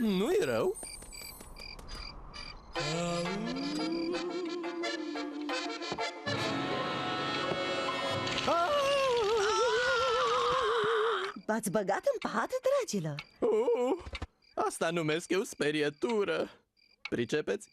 Nu-i rău. V-ați băgat în pat, dragilor? Asta numesc eu sperietură. Pricepeți?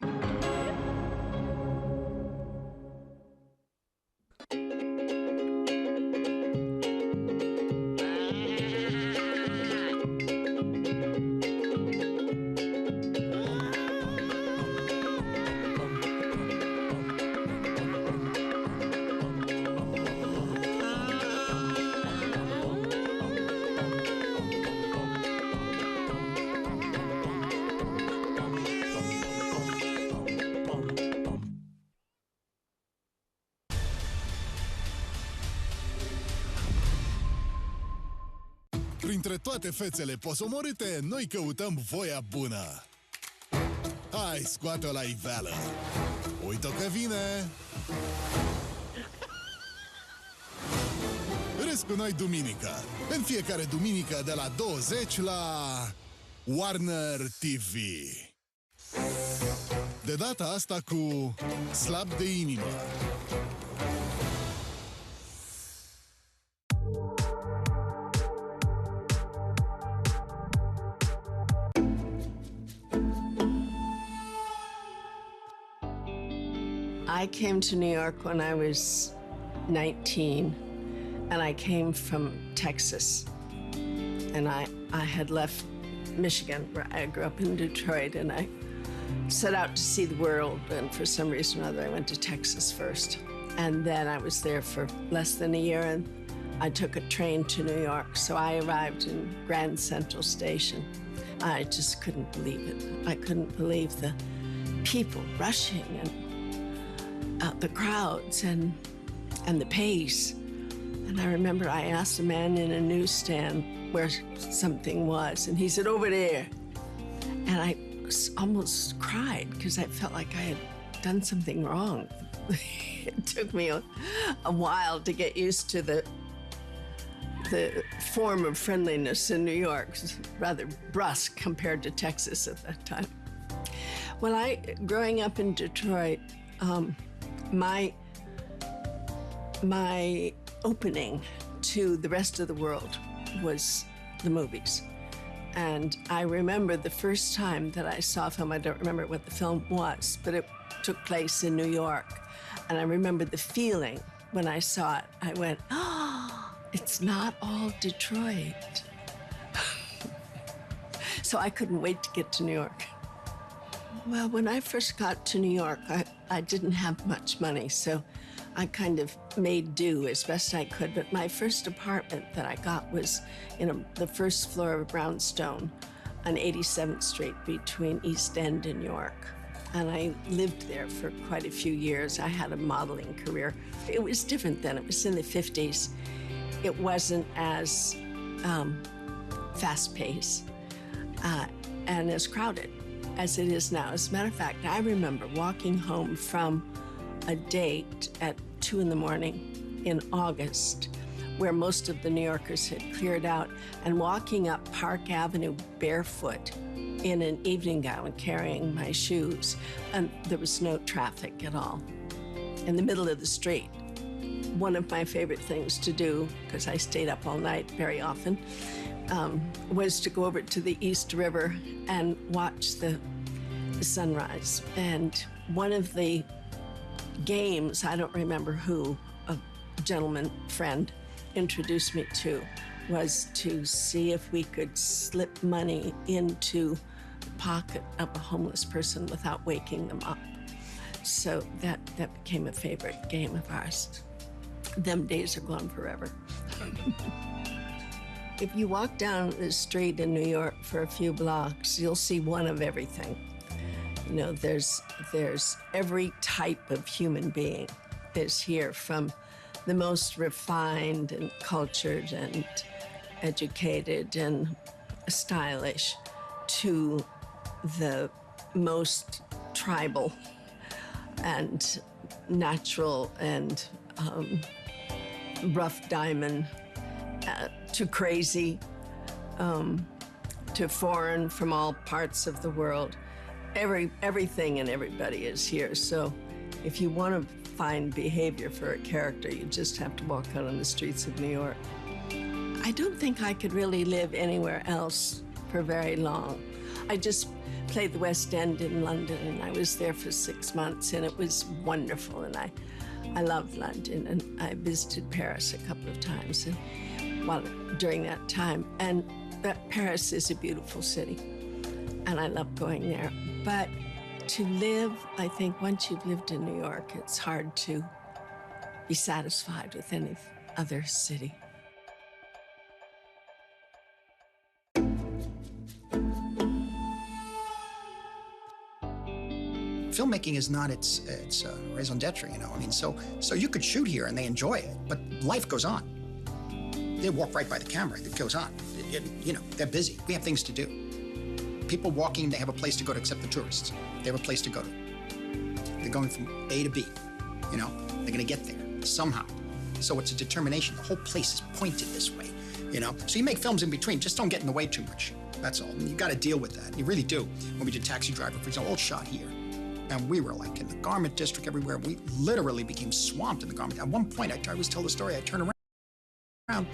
Printre toate fețele posomorâte, noi căutăm voia bună. Hai, scoate-o la iveală! Uite-o că vine! Râzi cu noi duminică. În fiecare duminică de la 20 la Warner TV. De data asta cu Slab de inimă. I came to New York when I was 19, and I came from Texas. And I had left Michigan, where I grew up in Detroit, and I set out to see the world, and for some reason or other, I went to Texas first. And then I was there for less than a year, and I took a train to New York. So I arrived in Grand Central Station. I just couldn't believe it. I couldn't believe the people rushing and the crowds and the pace. And I remember I asked a man in a newsstand where something was, and he said, "Over there." And I almost cried because I felt like I had done something wrong. It took me a while to get used to the form of friendliness in New York. It was rather brusque compared to Texas at that time. Well, growing up in Detroit, my opening to the rest of the world was the movies. And I remember the first time that I saw a film, I don't remember what the film was, but it took place in New York. And I remember the feeling when I saw it. I went, "Oh, it's not all Detroit." So I couldn't wait to get to New York. Well, when I first got to New York, I didn't have much money, so I kind of made do as best I could. But my first apartment that I got was in the first floor of Brownstone on 87th Street between East End and York. And I lived there for quite a few years. I had a modeling career. It was different then. It was in the 50s. It wasn't as fast-paced and as crowded as it is now. As a matter of fact, I remember walking home from a date at 2 in the morning in August, where most of the New Yorkers had cleared out, and walking up Park Avenue barefoot in an evening gown carrying my shoes, and there was no traffic at all, in the middle of the street. One of my favorite things to do, because I stayed up all night very often, was to go over to the East River and watch the sunrise. And one of the games, I don't remember who, a gentleman friend introduced me to, was to see if we could slip money into the pocket of a homeless person without waking them up. So that became a favorite game of ours. Them days are gone forever. If you walk down the street in New York for a few blocks, you'll see one of everything. You know, there's every type of human being is here, from the most refined and cultured and educated and stylish to the most tribal and natural and rough diamond to crazy. to foreign from all parts of the world. Everything and everybody is here. So if you want to find behavior for a character, you just have to walk out on the streets of New York. I don't think I could really live anywhere else for very long. I just played the West End in London, and I was there for 6 months, and it was wonderful, and I loved London, and I visited Paris a couple of times during that time. And Paris is a beautiful city, and I love going there. But to live, I think once you've lived in New York, it's hard to be satisfied with any other city. Filmmaking is not its raison d'etre, you know. I mean, so you could shoot here and they enjoy it, but life goes on. They walk right by the camera. It goes on. You know, they're busy. We have things to do. People walking, they have a place to go to, except the tourists. They have a place to go to. They're going from A to B, you know. They're going to get there somehow. So it's a determination. The whole place is pointed this way, you know. So you make films in between. Just don't get in the way too much. That's all. And you got to deal with that. You really do. When we did Taxi Driver, for example, all shot here. And we were like in the garment district everywhere. We literally became swamped in the garment. At one point, I always tell the story, I turned around,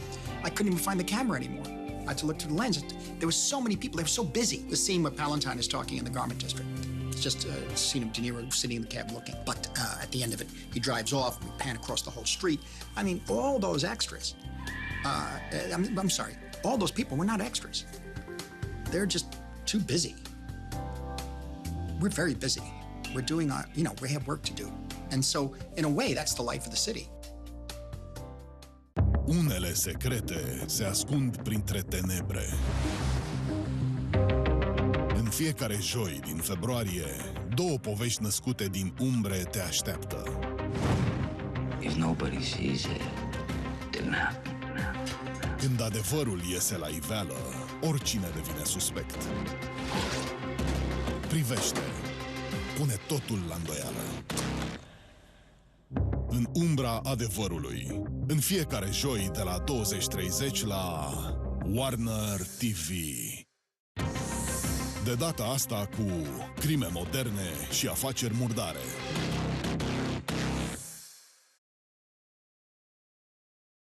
I couldn't even find the camera anymore. I had to look through the lens. There were so many people, they were so busy. The scene where Palantine is talking in the garment district. It's just a scene of De Niro sitting in the cab looking. But at the end of it, he drives off, we pan across the whole street. I mean, all those extras, I'm sorry, all those people were not extras. They're just too busy. We're very busy. We're doing our, you know, we have work to do. And so, in a way, that's the life of the city. Unele secrete se ascund printre tenebre. În fiecare joi din februarie, două povești născute din umbre te așteaptă. If nobody sees it, didn't happen. Când adevărul iese la iveală, oricine devine suspect. Privește. Pune totul la îndoială. În umbra adevărului. În fiecare joi de la 20:30 la Warner TV. De data asta cu crime moderne și afaceri murdare.